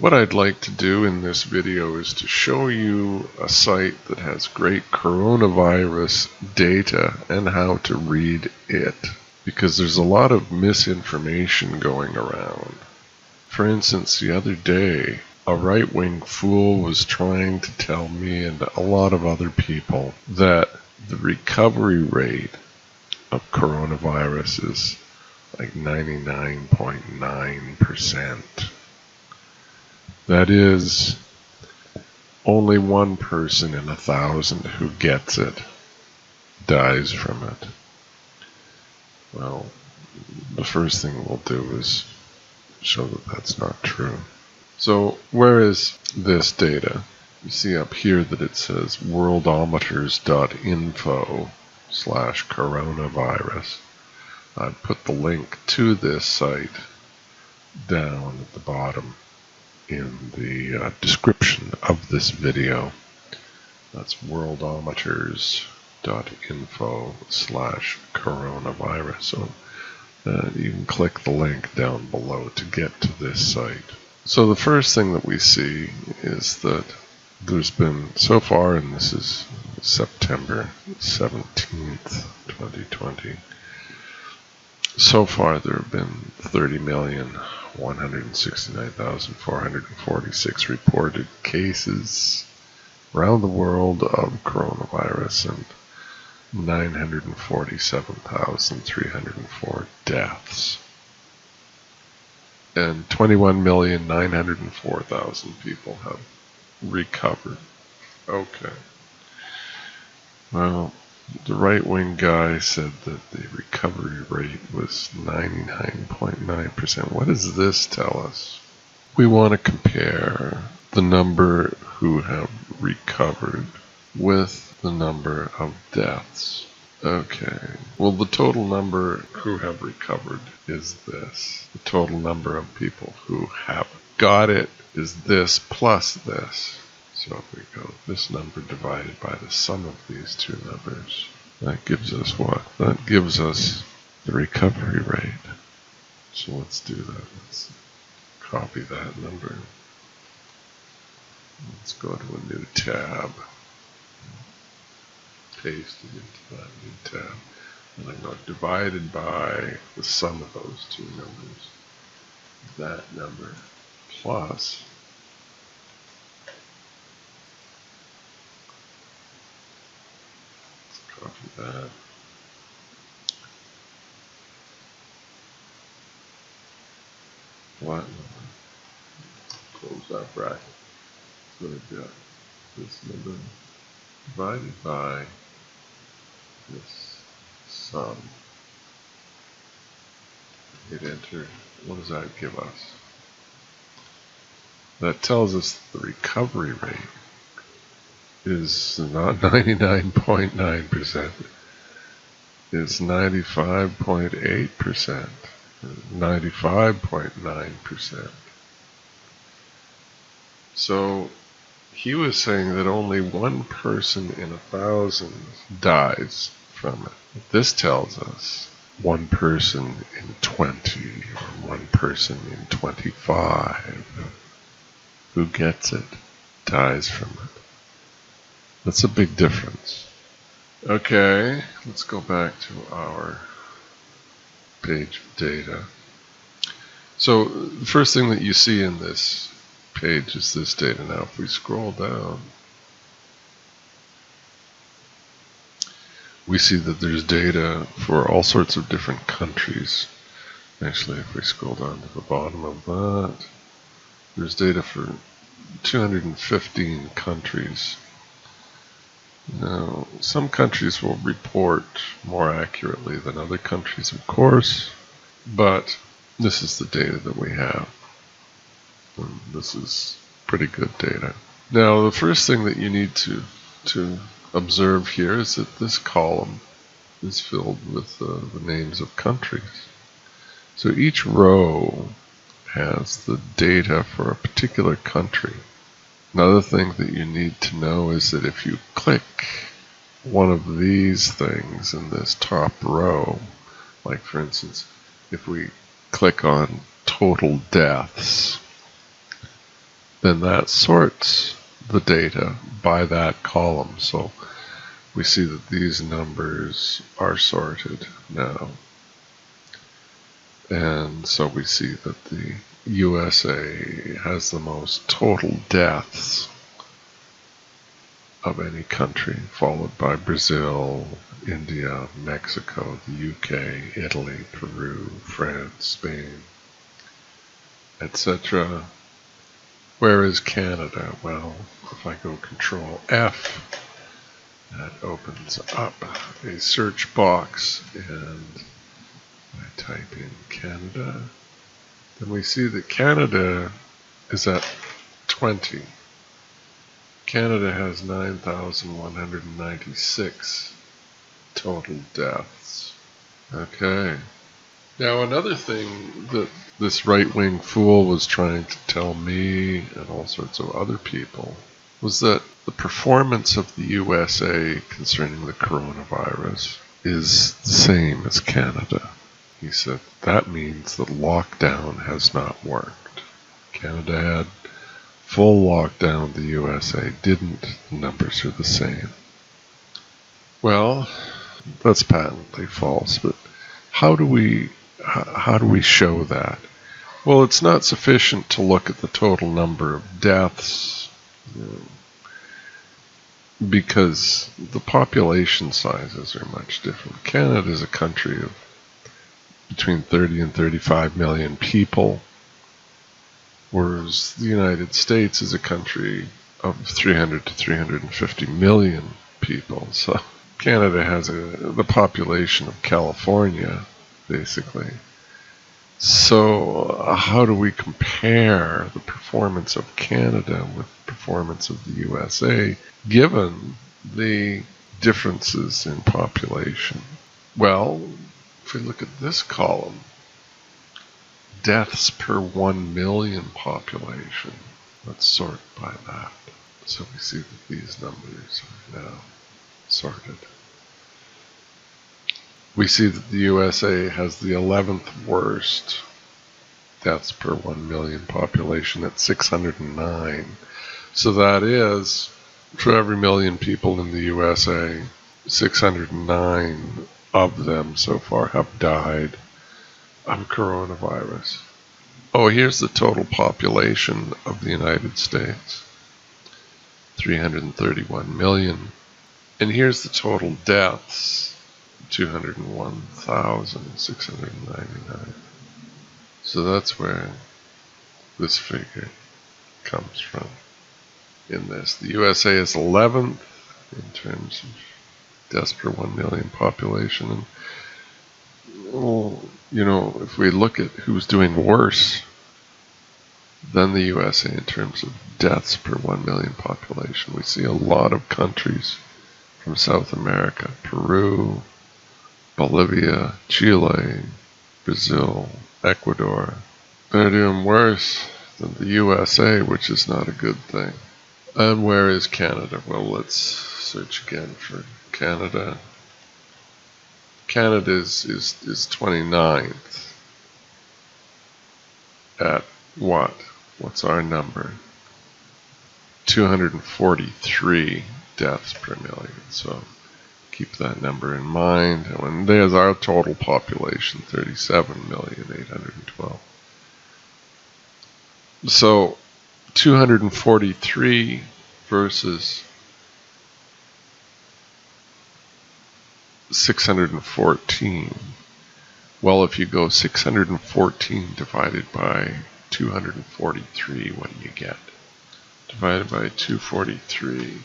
What I'd like to do in this video is to show you a site that has great coronavirus data and how to read it, because there's a lot of misinformation going around. For instance, the other day, a right-wing fool was trying to tell me and a lot of other people that the recovery rate of coronavirus is like 99.9%. That is, only one person in 1,000 who gets it dies from it. Well, the first thing we'll do is show that that's not true. So where is this data? You see up here that it says worldometers.info/coronavirus. I've put the link to this site down at the bottom in the description of this video. That's worldometers.info/coronavirus. So you can click the link down below to get to this site. So the first thing that we see is that there's been, so far, and this is September 17th, 2020, so far there have been 30,169,446 reported cases around the world of coronavirus and 947,304 deaths. And 21,904,000 people have recovered. Okay. Well, the right-wing guy said that the recovery rate was 99.9%. What does this tell us? We want to compare the number who have recovered with the number of deaths. Okay, well, the total number who have recovered is this. The total number of people who have got it is this plus this. So if we go this number divided by the sum of these two numbers, that gives us what? That gives us the recovery rate. So let's do that. Let's copy that number. Let's go to a new tab. Paste it into that new tab. And I'm going to divide it by the sum of those two numbers. That number plus copy that. What number? Close that bracket. So I've got this number divided by this sum. Hit enter. What does that give us? That tells us the recovery rate is not 99.9%. It's 95.8%. 95.9%. So he was saying that only one person in 1,000 dies from it. This tells us one person in 20 or one person in 25 who gets it dies from it. That's a big difference. Okay, let's go back to our page of data. So the first thing that you see in this page is this data. Now if we scroll down, we see that there's data for all sorts of different countries. Actually, if we scroll down to the bottom of that, there's data for 215 countries. Now, some countries will report more accurately than other countries, of course, but this is the data that we have. And this is pretty good data. Now, the first thing that you need to observe here is that this column is filled with the names of countries. So each row has the data for a particular country. Another thing that you need to know is that if you click one of these things in this top row, like for instance, if we click on total deaths, then that sorts the data by that column. So we see that these numbers are sorted now. And so we see that the USA has the most total deaths of any country, followed by Brazil, India, Mexico, the UK, Italy, Peru, France, Spain, etc. Where is Canada? Well, if I go Control F, that opens up a search box, and I type in Canada. Then we see that Canada is at 20. Canada has 9,196 total deaths. Okay. Now another thing that this right-wing fool was trying to tell me and all sorts of other people was that the performance of the USA concerning the coronavirus is the same as Canada. He said that means that lockdown has not worked. Canada had full lockdown, the USA didn't. The numbers are the same. Well, that's patently false, but how do we show that? Well, it's not sufficient to look at the total number of deaths, because the population sizes are much different. Canada is a country of between 30 and 35 million people, whereas the United States is a country of 300 to 350 million people. So Canada has the population of California, basically. So how do we compare the performance of Canada with the performance of the USA, given the differences in population? Well, if we look at this column, deaths per 1 million population, let's sort by that. So we see that these numbers are now sorted. We see that the USA has the 11th worst deaths per 1 million population at 609. So that is, for every million people in the USA, 609 of them so far have died of coronavirus. Oh, here's the total population of the United States, 331 million. And here's the total deaths, 201,699. So that's where this figure comes from in this. The USA is 11th in terms of deaths per 1 million population. And, well, if we look at who's doing worse than the USA in terms of deaths per 1 million population, we see a lot of countries from South America, Peru, Bolivia, Chile, Brazil, Ecuador. They're doing worse than the USA, which is not a good thing. And where is Canada? Well, let's search again for Canada. Canada is 29th at what? What's our number? 243 deaths per million. So keep that number in mind. And there's our total population, 37,812,000. So 243 versus 614. Well, if you go 614 divided by 243, what do you get? Divided by 243,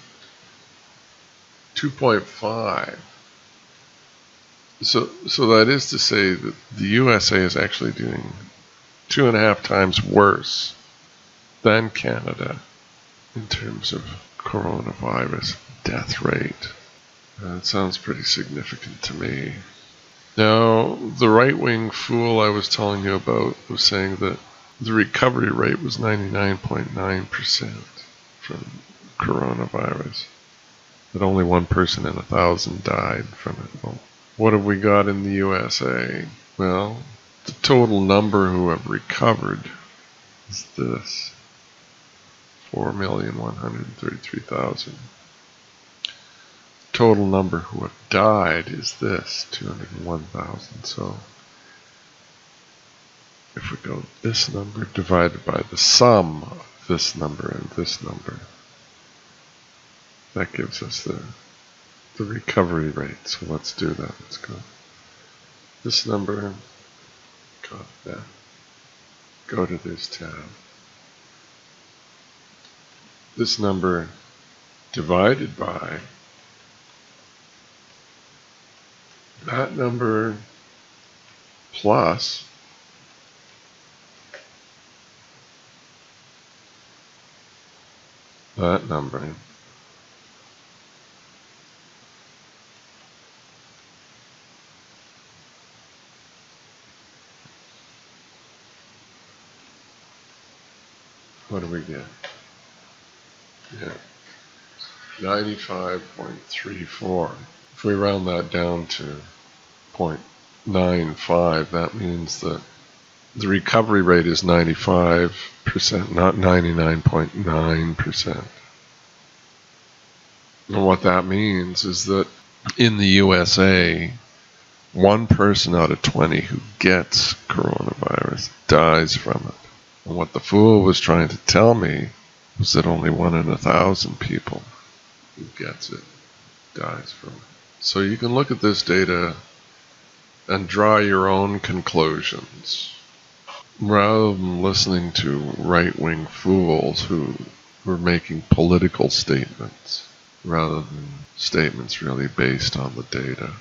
2.5. So that is to say that the USA is actually doing 2.5 times worse than Canada in terms of coronavirus death rate. That sounds pretty significant to me. Now, the right-wing fool I was telling you about was saying that the recovery rate was 99.9% from coronavirus, that only 1 person in 1,000 died from it. Well, what have we got in the USA? Well, the total number who have recovered is this. 4,133,000. Total number who have died is this, 201,000. So if we go this number divided by the sum of this number and this number, that gives us the recovery rate. So let's do that. Let's go this number, copy that, go to this tab. This number divided by that number plus that number what do we get? Yeah, 95.34. If we round that down to 0.95, that means that the recovery rate is 95%, not 99.9%. And what that means is that in the USA, 1 person out of 20 who gets coronavirus dies from it. And what the fool was trying to tell me was that only 1 in 1,000 people who gets it dies from it. So you can look at this data and draw your own conclusions, rather than listening to right-wing fools who are making political statements, rather than statements really based on the data.